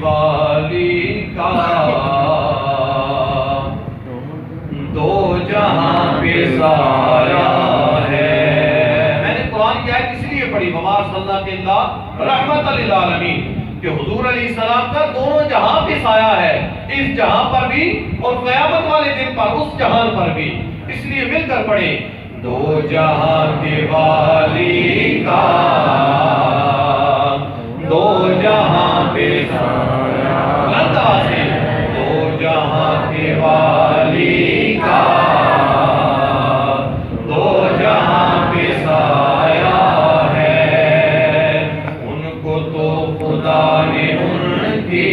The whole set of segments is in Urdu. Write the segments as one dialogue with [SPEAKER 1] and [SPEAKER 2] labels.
[SPEAKER 1] والی کا دو جہاں پہ سایہ ہے۔ میں نے قرآن کی آیت اس لیے پڑھی وما ارسلناک الا رحمۃ للعالمین کہ حضور علیہ السلام کا دونوں جہاں پہ سایہ ہے، اس جہاں پر بھی اور قیامت والے دن پر اس جہان پر بھی۔ اس لیے مل کر پڑھیں دو جہاں کے والی کا دو جہاں پہ سایہ، بلند آواز سے دو جہاں کے والی کا دو جہاں پہ سایہ ہے۔ ان کو تو خدا نے ان کی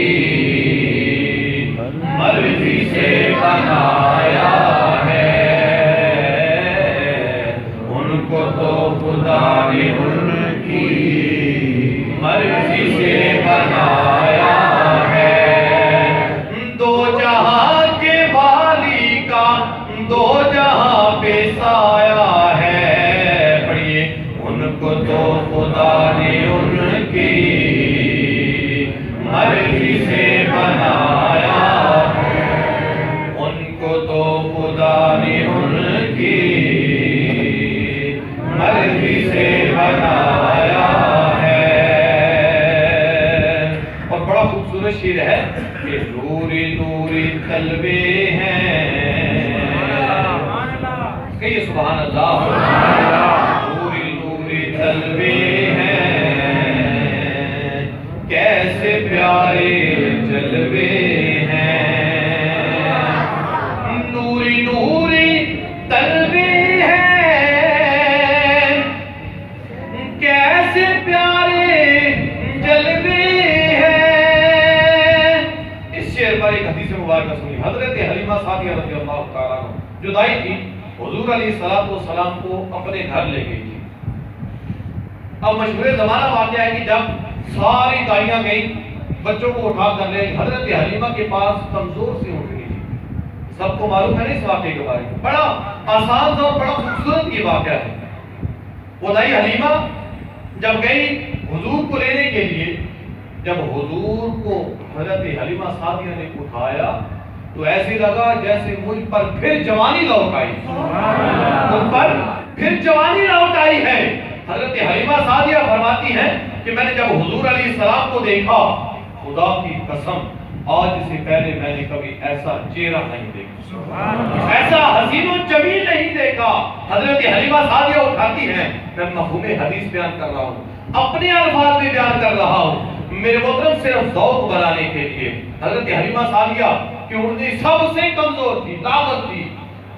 [SPEAKER 1] مرضی سے بنایا ہے، ان کو تو خدا نے ان کی مرضی سے بنایا ہے۔ دو جہاں کے والی کا دو جہاں پہ سایہ ہے، پڑھیے ان کو تو خدا نے ان کی مرضی سے بنایا ہے، ان کو تو خدا نے ان کی مرضی سے بنایا ہے۔ اور بڑا خوبصورت شعر ہے کہ نوری نوری طلبے ہیں، کہیے سبحان اللہ، نوری نوری طلبے ہیں، کیسے پیارے جلوے ہیں، نوری نوری طلبے ہیں، کیسے پیارے جلوے ہیں۔ اس شعر پر ایک حدیث مبارکہ سنی، حضرت حلیمہ سعدیہ رضی اللہ تعالیٰ عنہ جو دائی تھی، حضور علیہ السلام کو اپنے گھر لے گئی تھی۔ اب مشہور زمانہ واقعہ ہے کہ جب ساری دائیاں گئیں بچوں کو اٹھا کر لے، حضرت حلیمہ کے پاس کمزور سی اٹھ گئی تھی۔ سب کو معلوم ہے اس واقعے کے بارے میں، بڑا آسان تھا اور بڑا خوبصورت یہ واقعہ ہے۔ وہ دائی حلیمہ جب گئی حضور کو لینے کے لیے، جب حضور کو حضرت حلیمہ سعدیہ نے اٹھایا تو ایسے لگا جیسے مجھ پر پھر جوانی لوٹ آئی، مجھ پر پھر جوانی لوٹ آئی ہے۔ حضرت حلیمہ سعدیہ فرماتی ہیں کہ میں نے جب حضور علیہ السلام کو دیکھا، خدا کی قسم آج سے پہلے میں نے کبھی ایسا چہرہ نہیں دیکھا، ایسا حسین و جمیل نہیں دیکھا۔ حضرت حلیمہ سعدیہ اٹھاتی ہیں، میں مفہوم حدیث بیان کر رہا ہوں، اپنے الفاظ میں بیان کر رہا ہوں، میرے محترم صرف ذوق بنانے کے لیے۔ حضرت حلیمہ سعدیہ کی اردو سب سے کمزور تھی، لاغر تھی،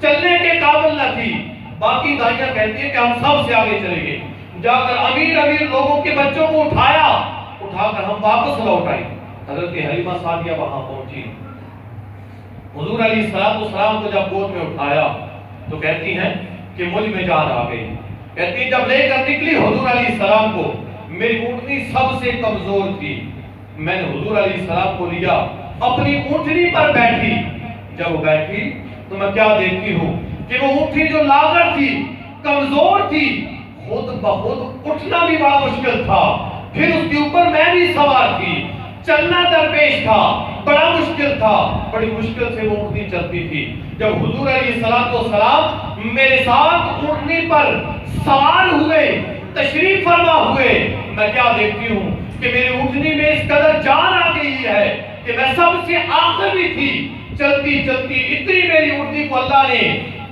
[SPEAKER 1] چلنے کے قابل نہ تھی۔ باقی دائیاں کہتی ہیں کہ ہم سب سے آگے چلیں گے، جا کر امیر لوگوں کے بچوں کو اٹھا کر ہم واپس لوٹ آئے۔ حضرت حلیمہ سعدیہ وہاں پہنچی، حضور علیہ السلام کو جب گود میں اٹھایا تو کہتی ہیں کہ مجھ میں جان آ گئی۔ کہتی ہیں جب لے کر نکلی حضور علیہ السلام کو، میری اونٹنی سب سے کمزور تھی، میں نے حضور علیہ السلام کو لیا، اپنی اونٹنی پر بیٹھی۔ جب وہ بیٹھی تو میں کیا دیکھتی ہوں کہ وہ اونٹنی جو لاغر تھی، کمزور تھی، خود بخود اٹھنا بھی بڑا مشکل تھا، پھر اس کے اوپر میں بھی سوار تھی، چلنا درپیش تھا، بڑا مشکل تھا، بڑی مشکل سے وہ اونٹنی چلتی تھی۔ جب حضور علیہ السلام میرے ساتھ اونٹنی پر سوار ہوئے، تشریف فرما ہوئے، میں کیا دیکھتی ہوں کہ میری اونٹنی میں اس قدر جان آ گئی ہے کہ میں سب سے آخر بھی تھی۔ چلتی چلتی اتنی میری اونٹنی کو اللہ نے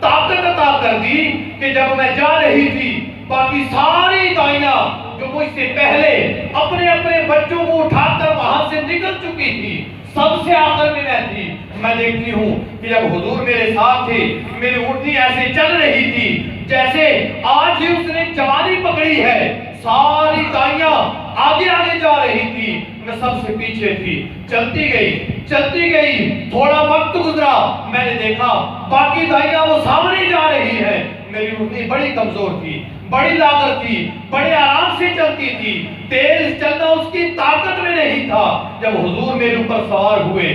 [SPEAKER 1] طاقت عطا کر دی کہ جب میں جا رہی تھی، باقی ساری دائیاں جو مجھ سے پہلے اپنے اپنے بچوں کو اٹھا کر وہاں سے نکل چکی تھی، سب سے آخر میں میں تھی۔ میں دیکھتی ہوں کہ جب حضور میرے ساتھ تھے، میری اونٹنی ایسے چل رہی تھی جیسے آج ہی اس نے جوانی پکڑی ہے۔ ساری دائیاں آگے آگے جا رہی تھی، میں سب سے پیچھے تھی۔ چلتی گئی، تھوڑا وقت گزرا، میں نے دیکھا باقی دائیاں وہ سامنے جا رہی ہے۔ میری اونٹنی بڑی کمزور تھی، بڑی لاغر تھی، بڑے آرام سے چلتی تھی، تیز چلنا اس کی طاقت میں نہیں تھا۔ جب حضور میرے اوپر سوار ہوئے،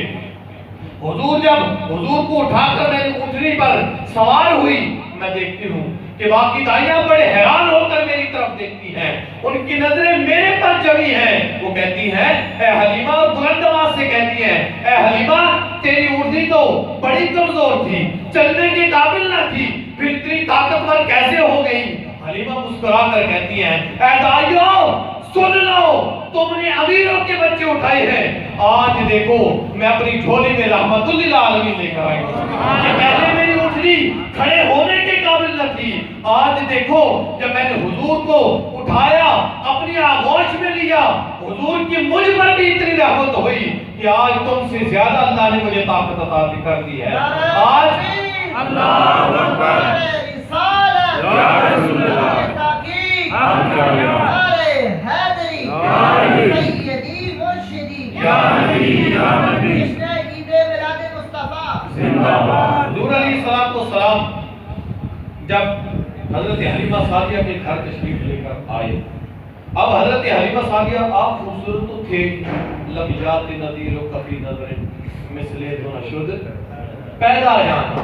[SPEAKER 1] حضور کو اٹھا کر میری اونٹنی پر سوار ہوئی، میں دیکھتی ہوں کہ باقی دائیاں بڑے حیران ہو کر میری طرف دیکھتی ہیں، ان کی نظریں میرے پر جمی ہیں۔ وہ کہتی ہیں اے حلیمہ، بلند آواز سے کہتی ہیں اے حلیمہ تیری اونٹنی تو بڑی کمزور تھی، چلنے کے قابل نہ تھی، پھر اتنی طاقتور کیسے ہو گئی؟ حلیمہ مسکرا کر کہتی ہیں اے دائیوں سن لو، تم نے امیروں کے بچے اٹھائے ہیں، آج دیکھو میں اپنی جھولی میں رحمت للعالمین لے کر آئی ہوں۔ کہ پہلے میری اونٹنی کھڑے ہونے کے قابل نہ تھی، آج دیکھو جب میں نے حضور کو اٹھایا اپنی آغوش میں لیا، حضور کی مجھ پر بھی اتنی رحمت ہوئی کہ آج تم سے زیادہ اللہ نے مجھے طاقت عطا کر دی ہے۔ آج
[SPEAKER 2] اللہ اکبر، یا رسول اللہ،
[SPEAKER 3] سیدی مرشدی
[SPEAKER 2] یا نبی یا نبی،
[SPEAKER 3] جشن عید میلاد مصطفیٰ
[SPEAKER 2] زندہ باد۔
[SPEAKER 1] حضور علیہ الصلوۃ والسلام جب حضرت حلیمہ سعدیہ کے گھر تشریف لے کر آئے، اب حضرت حلیمہ سعدیہ آپ خوبصورت تو تھے، لم یات نذیر و کفی نظر مثل دون شد پیدا جانا،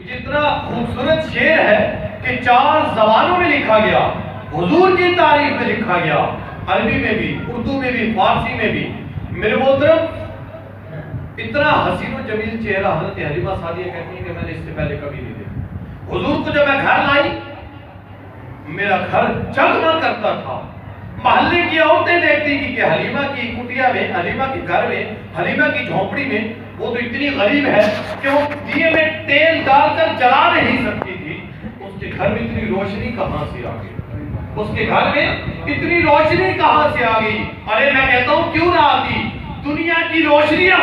[SPEAKER 1] جتنا خوبصورت شعر ہے کہ 4 زبانوں میں لکھا گیا، حضور کی تعریف میں لکھا گیا، عربی میں بھی، اردو میں بھی، فارسی میں بھی۔ میرے محترم، اتنا حسین و جمیل چہرہ حضرت حلیمہ سعدیہ کہتی ہیں کہ میں نے اس سے پہلے کبھی نہیں دیکھا۔ حضور کو جب میں گھر لائی، میرا گھر جگمگ کرتا تھا، محلے کی عورتیں دیکھتی تھی کہ حلیمہ کی کٹیا میں، حلیمہ کے گھر میں، حلیمہ کی جھونپڑی میں وہ تو اتنی غریب ہے کہ وہ دیے میں تیل ڈال کر جلا نہیں سکتی تھی، اس کے گھر میں اتنی روشنی کہاں سے آ گئی؟ اس کے گھر میں اتنی روشنی کہاں سے آ گئی؟ ارے میں کہتا ہوں کیوں نہ آتی، دنیا کی روشنیاں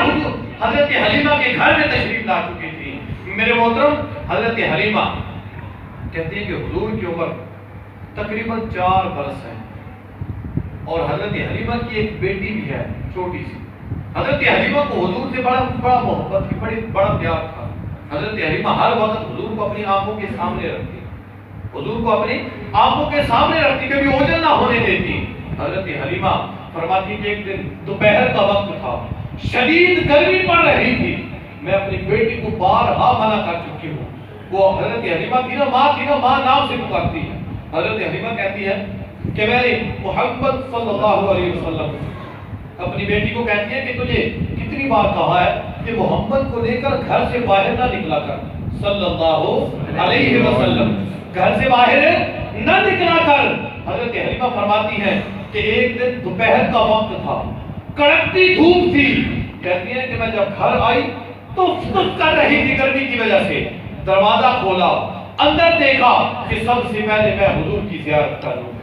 [SPEAKER 1] حضرت حلیمہ کے گھر میں تشریف لا چکی تھی۔ میرے محترم، حضرت حلیمہ کہتی ہے کہ حضور کی عمر تقریباً 4 برس ہے، اور حضرت حلیمہ کی ایک بیٹی بھی ہے چھوٹی سی۔ حضرت حلیمہ کو حضور سے بڑا محبت تھی، بڑا پیار تھا۔ حضرت حلیمہ ہر وقت حضور کو اپنی آنکھوں کے سامنے رکھتی، حضور کو اپنی آنکھوں کے سامنے رکھتی، کبھی اوجھل نہ ہونے دیتی۔ حضرت حلیمہ فرماتی کہ ایک دن دوپہر کا وقت تھا، شدید گرمی پڑ رہی تھی، میں اپنی بیٹی کو بارہا منع کر چکی ہوں۔ وہ حضرت حلیمہ تھی نا، ماں نام سے پکارتی ہے۔ حضرت حلیمہ کہتی ہے کہ میں نے محمد صلی اللہ علیہ وسلم اپنی بیٹی کو کہتی ہے کہ تجھے کتنی بار کہا ہے کہ محمد کو لے کر گھر سے باہر نہ نکلا کر، صلی اللہ علیہ وسلم، گھر سے باہر نہ نکلا کر۔ حضرت حلیمہ فرماتی ہے کہ ایک دن دوپہر کا وقت تھا، کڑکتی دھوپ تھی، کہتی ہے کہ میں جب گھر آئی تو سست کر رہی تھی گرمی کی وجہ سے، دروازہ کھولا، اندر دیکھا کہ سب سے پہلے میں حضور کی زیارت کروں۔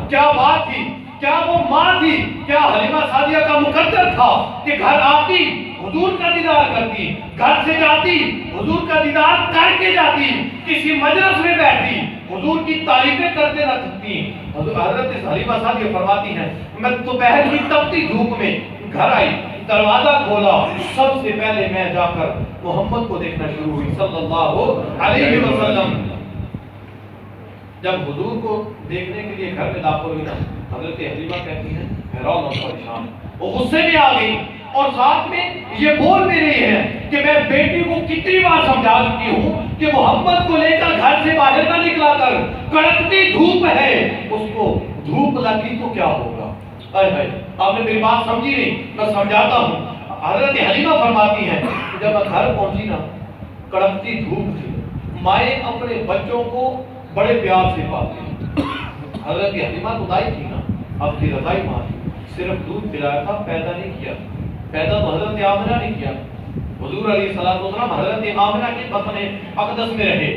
[SPEAKER 1] کیا بات تھی، کیا وہ ماں تھی، کیا حلیمہ سعدیہ کا مقدر تھا کہ گھر آتی حضور کا دیدار کرتی، گھر سے جاتی حضور کا دیدار کر کے جاتی، کسی مجلس میں بیٹھتی حضور کی تعریفیں کرتے نہ تھکتی۔ حضرت حلیمہ سعدیہ فرماتی ہیں میں دوپہر کی تپتی دھوپ میں گھر آئی، دروازہ کھولا، سب سے پہلے میں جا کر محمد کو دیکھنا شروع ہوئی صلی اللہ علیہ وسلم۔ جب حضور کو دیکھنے کے لیے گھر میں داخل ہوئی نا، حضرت حلیمہ کہتی ہیں حیران اور پریشان، وہ غصے میں آ گئی، اور ساتھ میں یہ بول بھی رہی ہے کہ میں بیٹی کو کتنی بار سمجھا چکی ہوں کہ محمد کو لے کر گھر سے باہر نہ نکلا کر، کڑکتی دھوپ ہے، اس کو دھوپ لگی تو کیا ہوگا۔ آپ نے میری بات سمجھی نہیں، میں سمجھاتا ہوں۔ حضرت حلیمہ فرماتی ہیں جب میں گھر پہنچی نا، کڑکتی دھوپ تھی، مائیں اپنے بچوں کو بڑے پیار سے پالتی، حضرت حلیمہ تو دائی تھی نا، اب کی رضائی ماں تھی، صرف دودھ پلایا تھا، پیدا نہیں کیا، پیدا تو حضرت آمنہ نے کیا۔ حضور علیہ السلام حضرت آمنہ کے بطن اقدس میں رہے۔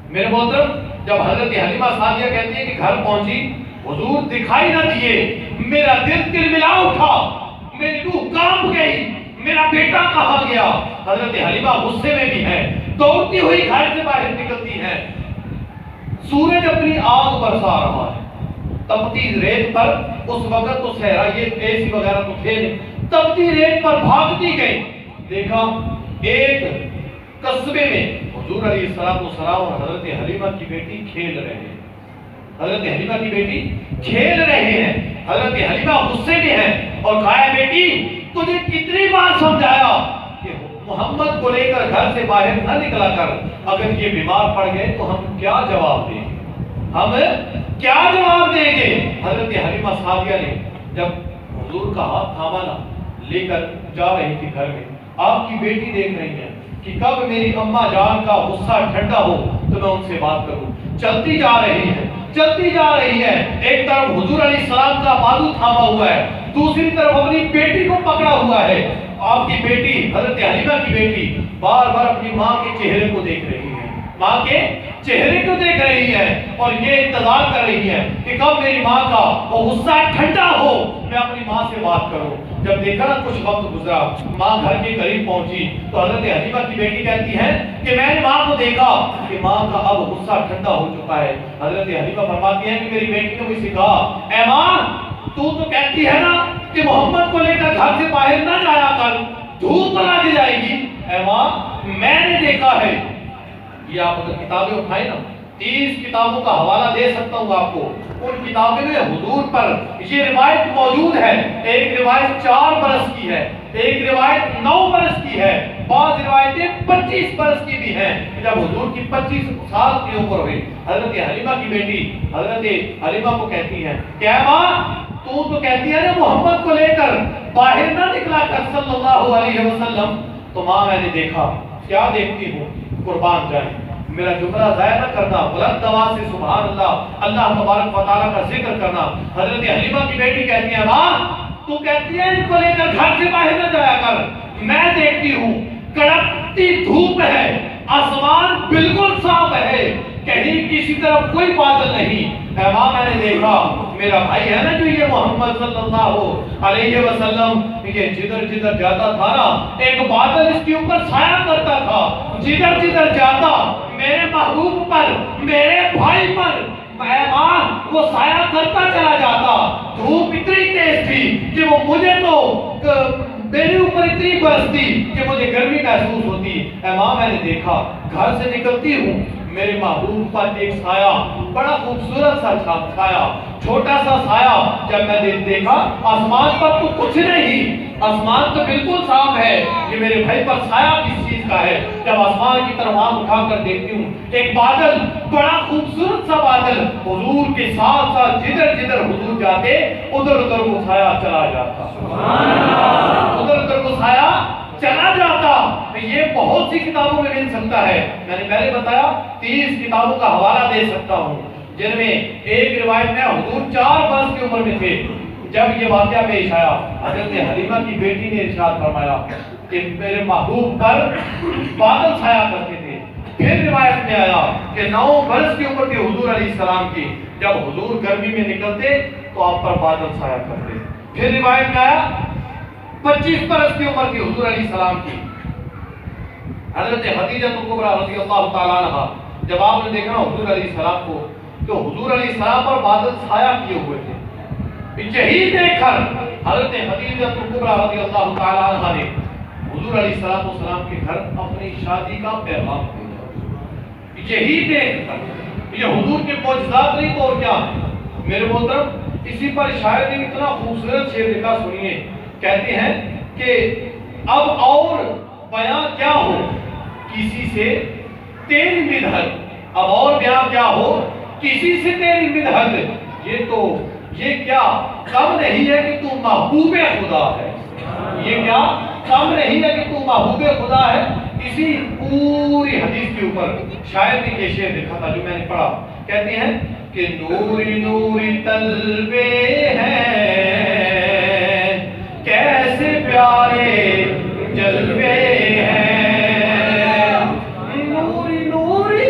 [SPEAKER 1] میرے محترم، جب حضرت حلیمہ سعدیہ کہتی ہے کہ گھر پہنچی، حضور دکھائی نہ دیے، میرا دل تلملا اٹھا، میری روح کانپ گئی، میرا بیٹا کہاں گیا۔ حضرت حلیمہ غصے میں بھی ہے، دوڑتی ہوئی گھر سے باہر نکلتی ہے، سورج اپنی آگ برسا رہا ہے، تپتی ریت پر، اس وقت تو صحرا، یہ اے سی وغیرہ تو تھے نہیں، تپتی ریت پر بھاگتی گئی، دیکھا ایک قصبے میں حضور علیہ السلام اور حضرت حلیمہ کی بیٹی کھیل رہے ہیں، حضرت حلیمہ کی بیٹی کھیل رہے ہیں، حضرت حلیمہ غصے میں ہیں اور کہا ہے بیٹی تجھے کتنی بار سمجھایا کہ محمد کو لے کر گھر سے باہر نہ نکلا کر اگر یہ بیمار پڑ گئے تو ہم کیا جواب دیں گے؟ ہم کیا جواب دیں گے؟ حضرت حلیمہ سعدیہ نے جب حضور کا ہاتھ تھاما نا، لے کر جا رہی تھی گھر میں، آپ کی بیٹی دیکھ رہی ہے کہ کب میری اماں جان کا غصہ ٹھنڈا ہو تو میں ان سے بات کروں، چلتی جا رہی ہے، چلتی جا رہی ہے، ایک طرف حضور علیہ السلام کا بازو تھاما ہوا ہے، دوسری طرف اپنی بیٹی کو پکڑا ہوا ہے۔ آپ کی بیٹی، حضرت حلیمہ کی بیٹی، بار بار اپنی ماں کے چہرے کو دیکھ رہی ہے، ماں کے چہرے کو دیکھ رہی ہے اور یہ انتظار کر رہی ہے کہ کب میری ماں کا وہ غصہ ٹھنڈا ہو، میں اپنی ماں سے بات کروں۔ جب دیکھا نا کچھ وقت گزرا، ماں گھر کے قریب پہنچی تو حضرت حلیمہ کی بیٹی کہتی ہے کہ میں نے ماں کو دیکھا کہ ماں کا اب غصہ ٹھنڈا ہو چکا ہے۔ حضرت حلیمہ فرماتی ہیں کہ میری بیٹی نے مجھ سے کہا، اے ماں، تو کہتی ہے نا کہ محمد کو لے کر گھر سے باہر نہ جایا کر، دھوپ لگ جائے گی۔ اے ماں، میں نے دیکھا ہے، یہ آپ اگر کتابیں اٹھائیں نا، 30 کتابوں کا حوالہ دے سکتا ہوں آپ کو، ان کتابوں میں حضور پر یہ روایت موجود ہے۔ ایک روایت 4 برس کی ہے، ایک روایت 9 برس کی ہے، بعض روایتیں 25 برس کی بھی ہیں۔ جب حضور کی 25 سال کی عمر ہوئی، حضرت حلیمہ کی بیٹی حضرت حلیمہ کو کہتی ہے کہ اے ماں، تو کہتی ہے نا محمد کو لے کر باہر نہ نکلا کر صلی اللہ علیہ وسلم، تو ماں میں نے دیکھا، کیا دیکھتی ہوں، قربان جائیں، میرا جملہ ضائع نہ کرنا، بلند آواز سے سبحان اللہ، اللہ تبارک و تعالیٰ کا ذکر کرنا۔ حضرت حلیمہ کی بیٹی کہتی ہے ماں، تو کہتی ہے ان کو لے کر گھر سے باہر نہ جایا کر، میں دیکھتی ہوں کڑکتی دھوپ ہے، آسمان بالکل صاف ہے، کہیں کسی طرف کوئی بادل نہیں۔ اے ماں، میں نے دیکھا میرا بھائی ہے نا جو یہ محمد صلی اللہ علیہ وسلم، یہ جدھر جدھر جاتا تھا نا، ایک بادل اس کے اوپر سایہ کرتا تھا، جدھر جدھر جاتا میرے محبوب پر، میرے بھائی پر، اے ماں، وہ سایہ کرتا چلا جاتا۔ دھوپ اتنی تیز تھی کہ وہ مجھے تو میرے اوپر اتنی برستی کہ مجھے گرمی محسوس ہوتی۔ اے ماں، میں نے دیکھا، گھر سے نکلتی ہوں، میرے محبوب پر ایک سایہ، بڑا خوبصورت سا سایہ، چھوٹا سا سایہ، جب میں نے دیکھا آسمان پر تو کچھ نہیں، آسمان تو بالکل صاف ہے، یہ میرے بھائی پر سایہ کس چیز کا ہے؟ جب آسمان کی طرف آنکھ اٹھا کر دیکھتی ہوں، ایک بادل، بڑا خوبصورت سا بادل، حضور کے ساتھ ساتھ جدھر جدھر حضور جاتے ادھر ادھر وہ سایہ چلا جاتا، ادھر ادھر وہ سایہ چلا جاتا۔ یہ بہت سی کتابوں میں مل سکتا ہے، میں نے پہلے بتایا 30 کتابوں کا حوالہ دے سکتا ہوں، جن میں ایک روایت میں حضور 4 برس کی عمر میں تھے جب یہ واقعہ پیش آیا۔ حضرت حلیمہ کی بیٹی نے ارشاد فرمایا کہ میرے محبوب پر بادل سایہ کرتے تھے۔ پھر روایت میں آیا کہ 9 برس کی عمر تھی حضور علیہ السلام کی، جب حضور گرمی میں نکلتے تو آپ پر بادل سایہ کرتے۔ پھر روایت میں آیا 25 برس کی عمر تھی حضور علیہ السلام کی، حضرت خدیجہ کبریٰ رضی اللہ تعالیٰ عنہا، جب آپ نے دیکھا نا حضور علیہ السلام کو، تو حضور علیہ السلام پر بادل سایہ کیے ہوئے تھے۔ یہی دیکھ کر حضرت خدیجہ کبریٰ رضی اللہ تعالیٰ عنہا نے حضور علیہ السلام کے گھر اپنی شادی کا پیغام بھیجا۔ یہی دیکھ کر، یہ حضور کے معجزات نہیں تو اور کیا ہے میرے محترم۔ اسی پر شاعر نے اتنا خوبصورت شعر لکھا، سنیے، کہتے ہیں کہ اب اور بیاں کیا ہو کسی سے تیری مدحت، اب اور بیاں کیا ہو کسی سے تیری مدحت، یہ کیا کم نہیں ہے کہ تو محبوب خدا ہے، یہ کیا کم نہیں ہے کہ تو محبوب خدا ہے۔ اسی پوری حدیث کے اوپر شاعر نے یہ شعر لکھا تھا جو میں نے پڑھا، کہتے ہیں کہ نوری نوری طلبے ہیں، کیسے پیارے جلوے ہیں، نوری نوری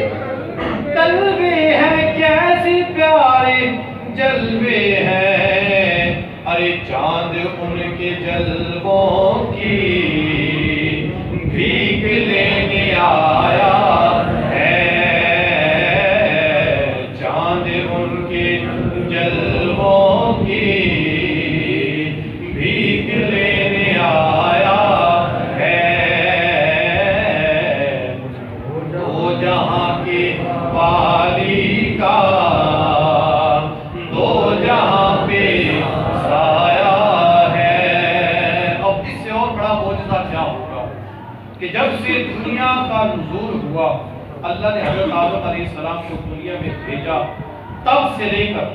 [SPEAKER 1] طلبے ہیں، کیسے پیارے جلوے ہیں، ارے چاند ان کے جلووں کی بھیک لینے آیا ہے، چاند ان کے جلووں کی بھیک لینے آیا ہے، ہوا اللہ نے حضرت آدم علیہ السلام کو دنیا میں بھیجا تب سے لے کر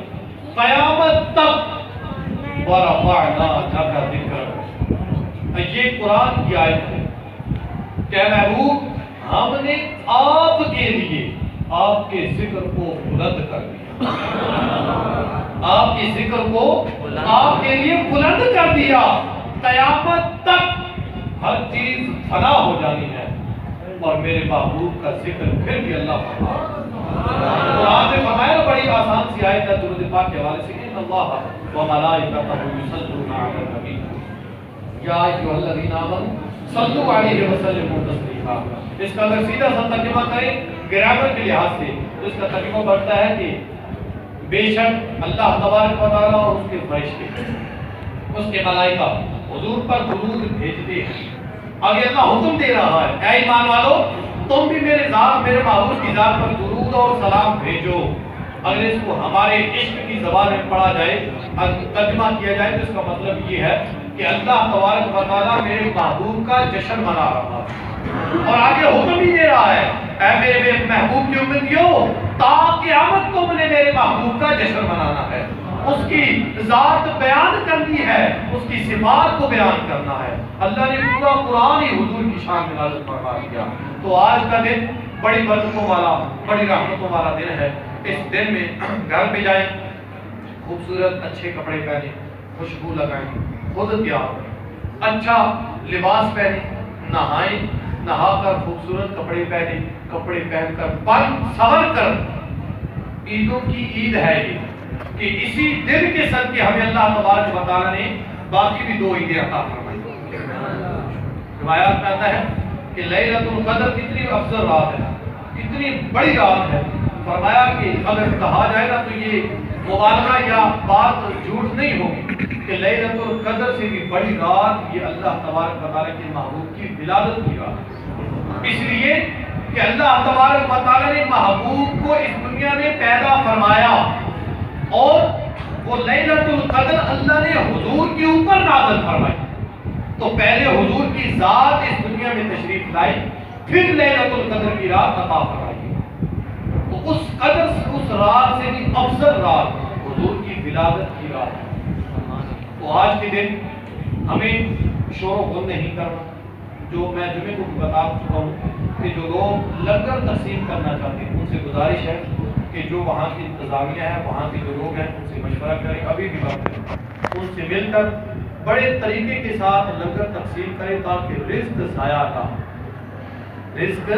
[SPEAKER 1] قیامت تک وَرَفَعْنَا لَكَ ذِكْرَكَ، یہ قرآن کی آیت ہے کہ محبوب ہم نے آپ کے لیے آپ کے ذکر کو بلند کر دیا، آپ کے ذکر کو آپ کے لیے بلند کر دیا، قیامت تک ہر چیز فنا ہو جانی ہے اور میرے محبوب کا ذکر پھر بھی اللہ فرما قرآن میں فرمایا بڑی آسان سی آیت ہے درود پاک کے حوالے سے کہ اللہ و ملائکتہ یصلون علی النبی یا ایھا الذین آمنوا صلوا علیہ وسلموا تسلیما۔ اس کا اگر سیدھا سا ترجمہ کریں گرامر کے لحاظ سے تو اس کا ترجمہ بڑھتا ہے کہ بے شک اللہ تبارک و تعالیٰ اور اس کے فرشتے اس کے ملائکہ حضور پر درود بھیجتے ہیں۔ آگے اللہ حکم دے رہا ہے اے ایمان والو تم بھی میرے ذات میرے محبوب کی ذات پر درود اور سلام بھیجو۔ اگر اس کو ہمارے عشق کی زبان میں پڑھا جائے ترجمہ کیا جائے تو اس کا مطلب یہ ہے کہ اللہ تبارک و تعالیٰ میرے محبوب کا جشن منا رہا ہے اور آگے حکم بھی دے رہا ہے اے میرے محبوب کی امتیوں تا قیامت تم نے میرے محبوب کا جشن منانا ہے، اس کی ذات بیان کرنی ہے، اس کی صفات کو بیان کرنا ہے۔ اللہ نے پورا قرآن ہی حضور کی شان میں نازل فرما دیا۔ تو آج کا دن بڑی برکتوں والا بڑی رحمتوں والا دن ہے۔ اس دن میں گھر پہ جائیں خوبصورت اچھے کپڑے پہنیں، خوشبو لگائیں، خود تیار کریں، اچھا لباس پہنیں، نہائیں، نہا کر خوبصورت کپڑے پہنیں، کپڑے پہن کر پن سور کر عیدوں کی عید ہے یہ کہ اسی دن کے صدقے ہمیں اللہ تبارک و تعالیٰ نے باقی بھی 2 عیدیں عطا فرمائی۔ روایات میں آتا ہے کہ لیلۃ القدر کتنی افضل رات ہے، کتنی بڑی رات ہے۔ فرمایا کہ اگر کہا جائے گا تو یہ مبالغہ یا بات جھوٹ نہیں ہوگی کہ لیلۃ القدر سے بھی بڑی رات یہ اللہ تبارک و تعالیٰ کے محبوب کی ولادت کی رات ہے۔ اس لیے کہ اللہ تبارک و تعالیٰ نے محبوب کو اس دنیا میں پیدا فرمایا اور وہ لیلۃ القدر اللہ نے حضور کے اوپر نازل فرمائی۔ تو پہلے حضور کی ذات اس دنیا میں تشریف لائی، پھر لیلۃ القدر کی رات عطا فرمائی۔ تو اس قدر اس رات سے بھی افضل رات حضور کی ولادت کی رات ہے۔ تو آج کے دن ہمیں شور و غل نہیں کرنا، جو میں جمعے کو بتا چکا ہوں کہ جو لوگ لنگر تقسیم کرنا چاہتے ہیں ان سے گزارش ہے کہ جو وہاں کی انتظامیہ ہے وہاں کے جو لوگ ہیں ان سے مشورہ کریں، ابھی بھی وقت ہے، ان سے مل کر بڑے طریقے کے ساتھ لنگر تقسیم کریں تاکہ رزق ضائع نہ ہو، رزق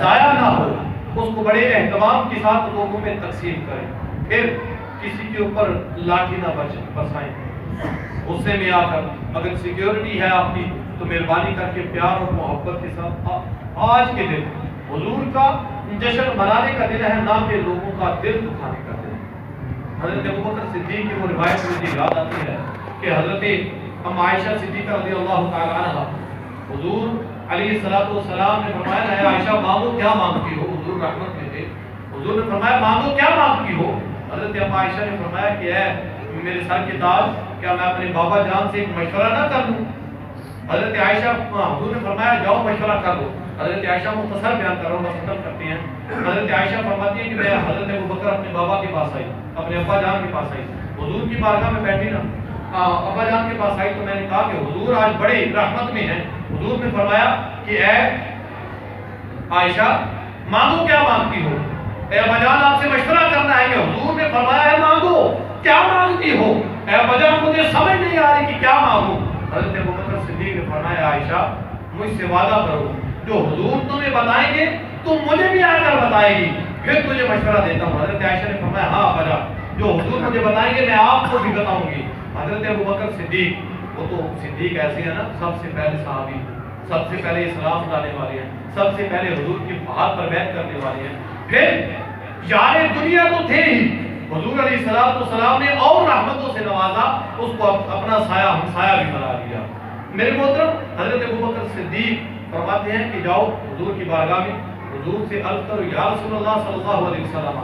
[SPEAKER 1] ضائع نہ ہو، اس کو بڑے اہتمام کے ساتھ لوگوں میں تقسیم کریں، پھر کسی کے اوپر لاٹھی نہ برسائیں، غصے میں آ کر۔ اگر سیکیورٹی ہے آپ کی تو مہربانی کر کے پیار اور محبت کے ساتھ آج کے دن حضور کا جشن منانے کا دن ہے، نہ کہ لوگوں کا دل دکھانے کا دن۔ حضرت ابوبکر صدیق کی وہ روایت مجھے یاد آتی ہے کہ حضرت ام عائشہ صدیقہ رضی اللہ تعالی عنہ حضور علیہ السلام نے فرمایا ہے عائشہ مانگو کیا مانگتی ہو، حضور رحمت میں تھے، حضور نے فرمایا مانگو کیا مانگتی ہو۔ حضرت ام عائشہ نے فرمایا کہ اے میرے سر کے تاج کیا میں اپنے بابا جان سے ایک مشورہ نہ کر لوں۔ حضرت عائشہ حضور نے فرمایا جاؤ مشورہ کر لو۔ حضرت عائشہ مختصر بیان کر رہا ہوں، بس ختم کرتے ہیں۔ حضرت عائشہ فرماتی ہے کہ میں حضرت ابوبکر اپنے بابا کے پاس آئی، اپنے ابا جان کے پاس آئی، حضور کی بارگاہ میں بیٹھی نا، ابا جان کے پاس آئی تو میں نے کہا کہ حضور آج بڑے رحمت میں ہیں۔ حضور نے فرمایا کہ اے عائشہ مانگو کیا مانگتی ہو، اے ابا جان آپ سے مشورہ کرنا ہے کہ حضور نے فرمایا ہے مانگو کیا مانگتی ہو، اے ابا جان مجھے سمجھ نہیں آ رہی کہ کیا مانگوں۔ حضرت ابوبکر صدیق نے فرمایا عائشہ مجھ سے وعدہ کرو جو حضور تمہیں بتائیں گے تو مجھے بھی آ کر بتائے گی، پھر تجھے مشورہ دیتا ہوں۔ حضرت عائشہ نے فرمایا ہاں ابا جان جو حضور مجھے بتائیں گے میں آپ کو بھی بتاؤں گی۔ حضرت ابوبکر صدیق وہ تو صدیق ایسے ہیں نا، سب سے پہلے صحابی، سب سے پہلے اسلام لانے والے ہیں، سب سے پہلے حضور کی بات پر بیعت کرنے والے ہیں، پھر یار دنیا تو تھے ہی، حضور علیہ السلام نے اور رحمتوں سے نوازا، اس کو اپنا سایہ ہمسایہ بھی بنا دیا۔ میرے محترم حضرت ابوبکر صدیق فرماتے ہیں کہ جاؤ حضور کی بارگاہ میں حضور سے عرض کرو یا رسول اللہ صلی اللہ علیہ وسلم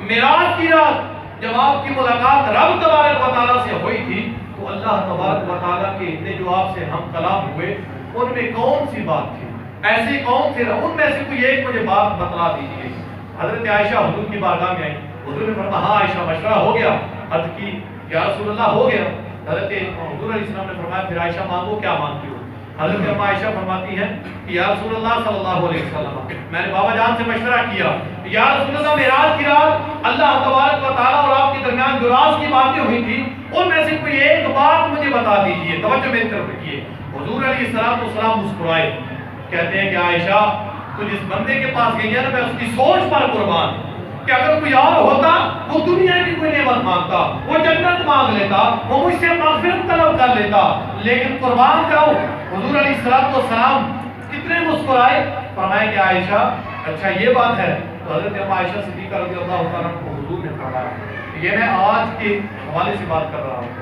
[SPEAKER 1] معراج کی رات جب آپ کی ملاقات رب تبارک و تعالیٰ سے ہوئی تھی تو اللہ تبارک و تعالیٰ کے جو آپ سے ہم کلام ہوئے ان میں کون سی بات تھی؟ ایسے کون سے ان میں سے کوئی ایک مجھے بات بتلا دیجیے۔ حضرت عائشہ حضور کی بارگاہ میں آئی، حضور نے فرمایا ہاں عائشہ مشورہ ہو گیا؟ عرض کی یا رسول اللہ ہو گیا۔ حضرت حضور علیہ السلام نے فرمایا پھر عائشہ مانگو، کیا مانگتی ہو؟ حضرت اما عائشہ فرماتی ہے کہ یا رسول اللہ صلی اللہ علیہ وسلم، میں نے بابا جان سے مشورہ کیا، یا رسول اللہ معراج کی رات اللہ تبارک و تعالیٰ اور آپ کے درمیان جو راز کی باتیں ہوئی تھی ان میں سے کوئی ایک بات مجھے بتا دیجیے، توجہ میری طرف رکھیے۔ حضور علیہ السلام مسکرائے، کہتے ہیں کہ عائشہ تو جس بندے کے پاس گئی ہے نا، میں اس کی سوچ پر قربان کہ اگر کوئی اور ہوتا وہ دنیا کی کوئی نعمت مانگتا، وہ جنت مانگ لیتا، وہ مجھ سے مغفرت طلب کر لیتا، لیکن قربان جاؤ حضور علیہ السلام کتنے مسکرائے، فرمایا کہ عائشہ اچھا یہ بات ہے۔ تو حضرت اما عائشہ صدیقہ رضی اللہ تعالیٰ عنہ کو حضور نے فرمایا، یہ میں آج کے حوالے سے بات کر رہا ہوں،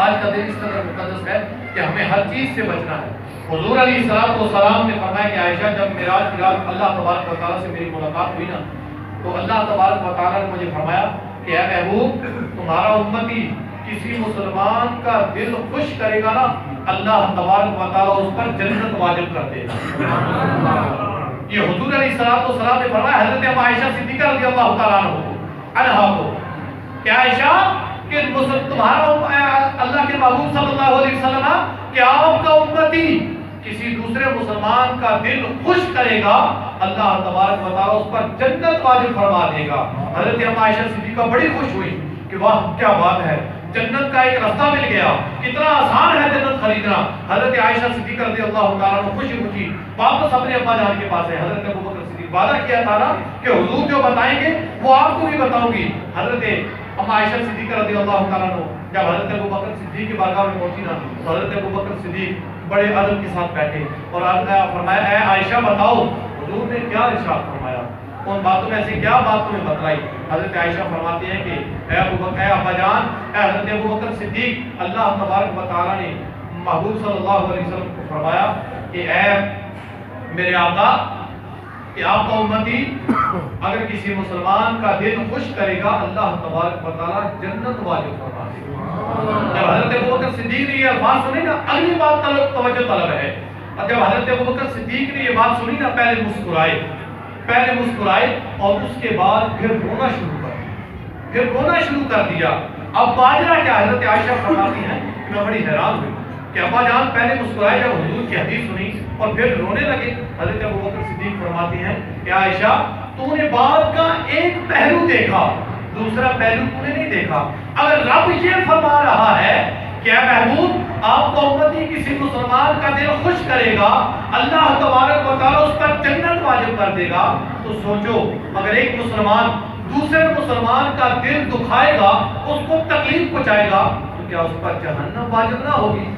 [SPEAKER 1] آج کا دن اس قدر مقدس ہے کہ ہمیں ہر چیز سے بچنا ہے۔ حضور علیہ السلام نے فرمایا کہ عائشہ جب معراج کی رات اللہ تبارک و تعالیٰ سے میری ملاقات ہوئی نا، تو اللہ تبارک و تعالیٰ نے مجھے فرمایا کہ اے محبوب تمہارا امتی کسی مسلمان کا دل خوش کرے گا نا، اللہ تبارک و تعالیٰ اس پر جنت واجب کر دے گا۔ یہ حضور علیہ السلام نے فرمایا حضرت اما عائشہ صدیقہ رضی اللہ تعالیٰ عنہا کو کہ عائشہ کہ تمہارا اللہ کے محبوب صلی اللہ علیہ وسلم کہ آپ کا امتی کسی دوسرے مسلمان کا دل خوش کرے گا، اللہ تبارک و تعالیٰ اس پر جنت واجب فرما دے گا۔ حضرت اما عائشہ صدیقہ بڑی خوش ہوئی کہ واہ کیا بات ہے، جنت کا ایک راستہ مل گیا، کتنا آسان ہے جنت خریدنا۔ حضرت عائشہ صدیقہ رضی اللہ تعالیٰ عنہ خوشی خوشی واپس اپنے ابا جان کے پاس ہے۔ حضرت ابوبکر صدیق وعدہ کیا تھا نا کہ حضور جو بتائیں گے وہ آپ کو بھی بتاؤں گی۔ حضرت اما عائشہ صدیقہ رضی اللہ تعالیٰ عنہ جب حضرت ابوبکر صدیق کی بارگاہ میں پہنچی نا، تو حضرت ابوبکر صدیق بڑے ادب کے ساتھ بیٹھے اور فرمایا اے عائشہ بتاؤ حضور نے کیا ارشاد فرمایا، ان باتوں میں سے کیا بات تمہیں بتلائی؟ حضرت عائشہ فرماتی ہیں کہ اے ابا جان، اے حضرت ابوبکر صدیق، اللہ تبارک و تعالیٰ نے محبوب صلی اللہ علیہ وسلم کو فرمایا کہ اے میرے آقا کہ آپ کا امتی اگر کسی مسلمان کا دل خوش کرے گا، اللہ تبارک و تعالیٰ جنت واجب فرما دے گا۔ جب حضرت ابوبکر صدیق نے یہ الفاظ سنے نا، اگلی بات توجہ طلب ہے، اور جب حضرت ابوبکر صدیق نے یہ بات سنی نا، پہلے مسکرائے اور اس کے بعد پھر رونا شروع کر دیا۔ اب باجرہ کیا؟ حضرت عائشہ فرماتی ہیں کہ میں بڑی حیران ہوئی کہ ابا جان پہلے مسکرائے جب حضور کی حدیث سنی اور پھر رونے لگے۔ حضرت ابوبکر صدیق فرماتی ہیں کہ عائشہ تو نے بات کا ایک پہلو دیکھا، دوسرا پہلو تو نے نہیں دیکھا۔ اگر رب یہ فرما رہا ہے کہ اے محبوب آپ کا امتی کسی مسلمان کا دل خوش کرے گا، اللہ تبارک و تعالیٰ اس پر جنت واجب کر دے گا، تو سوچو اگر ایک مسلمان دوسرے مسلمان کا دل دکھائے گا، اس کو تکلیف پہنچائے گا، تو کیا اس پر جہنم واجب نہ ہوگی؟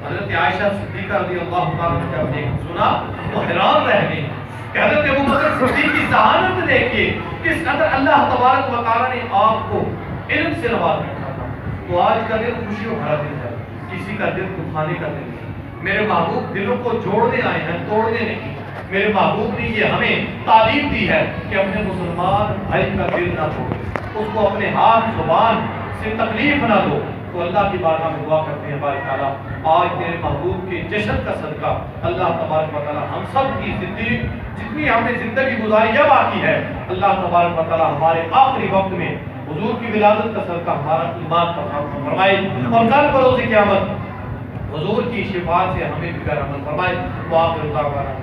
[SPEAKER 1] حضرت عائشہ صدیقہ رضی اللہ تعالیٰ نے جب سنا وہ حیران رہ گئی کہ حضرت ابوبکر صدیق کی ذہانت دیکھیے کس قدر اللہ تبارک و تعالیٰ نے آپ کو علم سے نواز رکھا تھا۔ تو آج کا دن خوشیوں بھرا دن ہے، کسی کا دل دکھانے کا دن ہے۔ میرے محبوب دلوں کو جوڑنے آئے ہیں، توڑنے نہیں۔ میرے محبوب نے یہ ہمیں تعلیم دی ہے کہ اپنے مسلمان بھائی کا دل نہ توڑو، اس کو اپنے ہاتھ زبان سے تکلیف نہ دو۔ تو اللہ کی بارگاہ میں دعا کرتے ہیں بارک تعالیٰ آج تیرے محبوب کے جشن کا صدقہ اللہ تبارک و تعالیٰ ہم سب کی زندگی جتنی ہم نے زندگی گزاری یا باقی ہے، اللہ تبارک و تعالیٰ ہمارے آخری وقت میں حضور کی ولادت کا صدقہ ہمارا ایمان کا فرمائے، اور کل بروز قیامت حضور کی شفاعت سے ہمیں بھی کرم فرمائے۔ وآخر دعوانا